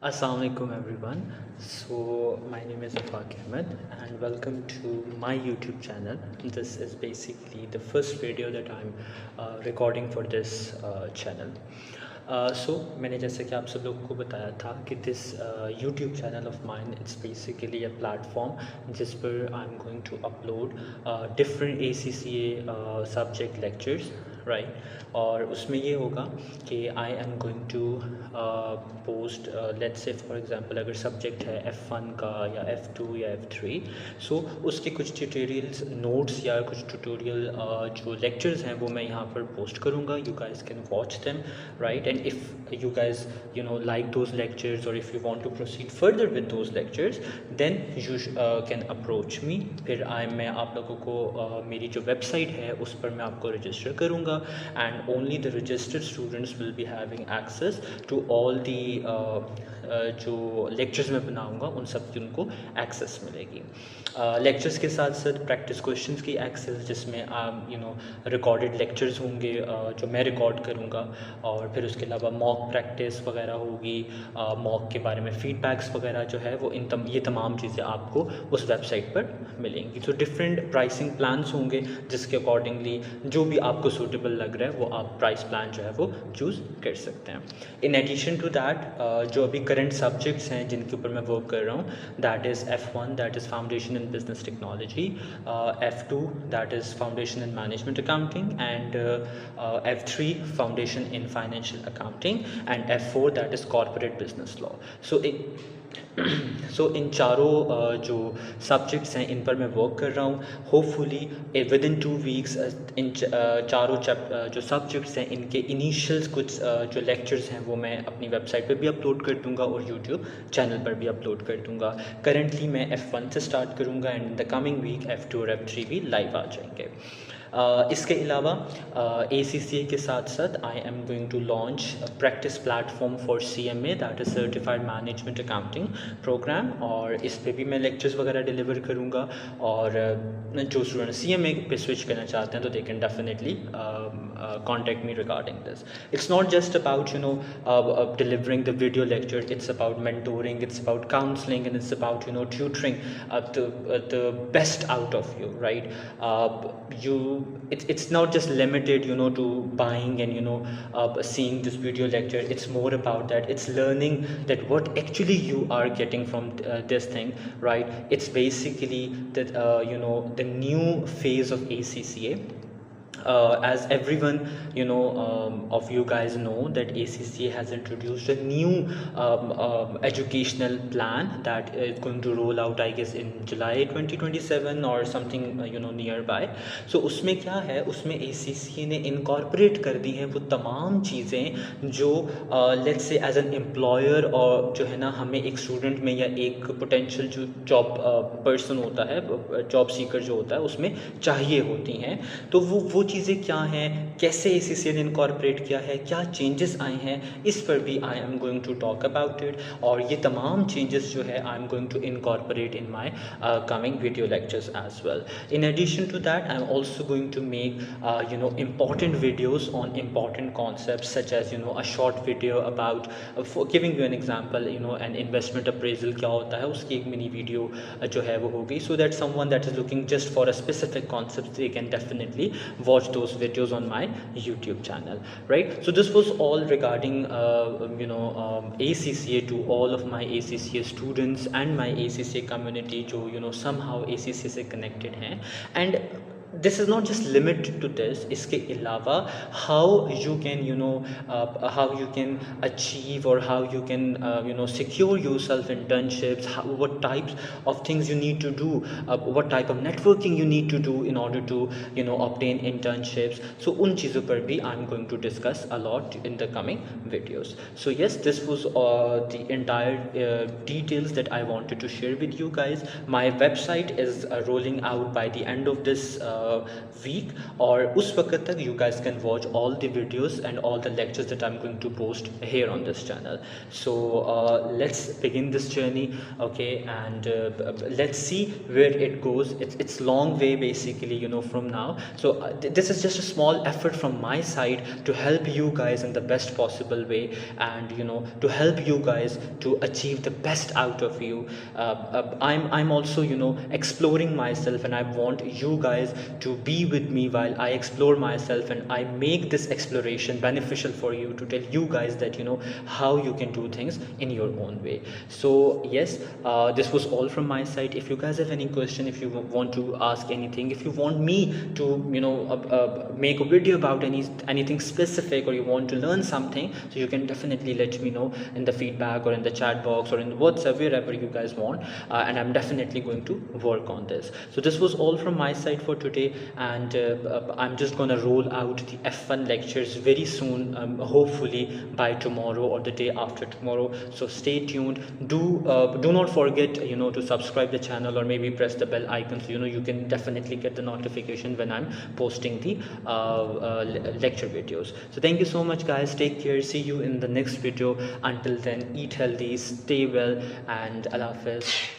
Assalamualaikum everyone. So my name is Afaq Ahmed and welcome to my YouTube channel. This is basically the first video that I'm recording for this channel. So मैंने जैसे कि आप सब लोगों को बताया था कि this YouTube channel of mine it's basically a platform जिस पर I'm going to upload different ACCA subject lectures, right? और उसमें ये होगा कि I am going to post let's say for example अगर सब्जेक्ट है F1 का या F2 या F3, सो उसके कुछ ट्यूटोरियल्स नोट्स या कुछ ट्यूटोरियल जो लेक्चर्स हैं वो मैं यहाँ पर पोस्ट करूँगा. You guys can watch them, right? And if you guys like those lectures और if you want to proceed further with those lectures then you can approach me. फिर मैं आप लोगों को मेरी जो वेबसाइट है उस पर मैं आपको रजिस्टर करूँगा and only the registered students will be having access to all the जो लेक्चर्स मैं बनाऊंगा उन सब की उनको एक्सेस मिलेगी. लेक्चर्स के साथ साथ प्रैक्टिस क्वेश्चंस की एक्सेस जिसमें रिकॉर्डेड लेक्चर्स होंगे जो मैं रिकॉर्ड करूंगा, और फिर उसके अलावा मॉक प्रैक्टिस वगैरह होगी, मॉक के बारे में फीडबैक्स वगैरह जो है वो ये तमाम चीज़ें आपको उस वेबसाइट पर मिलेंगी. तो डिफरेंट प्राइसिंग प्लान्स होंगे जिसके अकॉर्डिंगली जो भी आपको सूटेबल लग रहा है वो आप प्राइस प्लान जो है वो चूज़ कर सकते हैं. इन एडिशन टू दैट जो अभी करंट सब्जेक्ट्स हैं जिनके ऊपर मैं वर्क कर रहा हूँ, that is F1 that is foundation in business technology, F2 that is foundation in management accounting, and F3 foundation in financial accounting, and F4 that is corporate business law. So इन चारों जो subjects हैं इन पर मैं work कर रहा हूँ. Hopefully with in 2 weeks in चारों जो सब्जेक्ट्स हैं इनके इनिशियल्स कुछ जो लेक्चर्स हैं वो मैं अपनी वेबसाइट पे भी अपलोड कर दूँगा और यूट्यूब चैनल पर भी अपलोड कर दूँगा. करंटली मैं F1 से स्टार्ट करूँगा and in the coming week F2 और F3 भी लाइव आ जाएंगे. इसके अलावा ACCA के साथ साथ I am going to launch practice platform for CMA that is certified management accounting program, और इस पे भी मैं लेक्चर्स वगैरह डिलीवर करूँगा. और जो स्टूडेंट CMA पे स्विच करना चाहते हैं तो they can definitely contact me regarding this. It's not just about delivering the video lecture. It's about mentoring, it's about counseling, and it's about tutoring the best out of you, right? It's not just limited to buying and seeing this video lecture. It's more about that. It's learning that what actually you are getting from this thing, right? It's basically that the new phase of ACCA. As everyone of you guys know that ACCA has introduced a new educational plan that is going to roll out I guess in July 2027 or something nearby. So उसमें क्या है, उसमें ACCA ने incorporate कर दी हैं वो तमाम चीज़ें जो let's say as an employer और जो है ना हमें एक स्टूडेंट में या एक पोटेंशियल जो जॉब पर्सन होता है, जॉब सीकर जो होता है उसमें चाहिए होती हैं. तो वो चीज़ें क्या हैं, कैसे ACCA ने इनकॉर्पोरेट किया है, क्या चेंजेस आए हैं, इस पर भी I am going to talk about it. और ये तमाम चेंजेस जो है I am going to incorporate in my coming video lectures as well. In addition to that I am also going to make important videos on important concepts such as a short video about for giving you an example, an investment appraisal क्या होता है उसकी एक mini video जो है वो होगी, so that someone that is looking just for a specific concept they can definitely watch those videos on my YouTube channel, right? So this was all regarding ACCA to all of my ACCA students and my ACCA community जो somehow ACCA से connected हैं. And this is not just limited to this. इसके अलावा how you can how you can achieve or how you can secure yourself internships, what types of things you need to do, what type of networking you need to do in order to obtain internships. So उन चीज़ों पर भी I'm going to discuss a lot in the coming videos. So yes, this was the entire details that I wanted to share with you guys. My website is rolling out by the end of this week, or उस वक्त तक you guys can watch all the videos and all the lectures that I'm going to post here on this channel. So let's begin this journey, okay, and let's see where it goes. It's long way basically, you know, from now. So this is just a small effort from my side to help you guys in the best possible way, and you know, to help you guys to achieve the best out of you. I'm also, you know, exploring myself, and I want you guys to be with me while I explore myself, and I make this exploration beneficial for you, to tell you guys that, you know, how you can do things in your own way. So yes, this was all from my side. If you guys have any question, if you want to ask anything, if you want me to, you know, make a video about anything specific, or you want to learn something, so you can definitely let me know in the feedback, or in the chat box, or in WhatsApp, wherever you guys want, and I'm definitely going to work on this. So this was all from my side for today, and I'm just gonna roll out the F1 lectures very soon, hopefully by tomorrow or the day after tomorrow. So stay tuned. Do not forget, you know, to subscribe the channel, or maybe press the bell icon, so you know you can definitely get the notification when I'm posting the lecture videos. So thank you so much guys, take care, see you in the next video. Until then, eat healthy, stay well, and Allah Hafiz.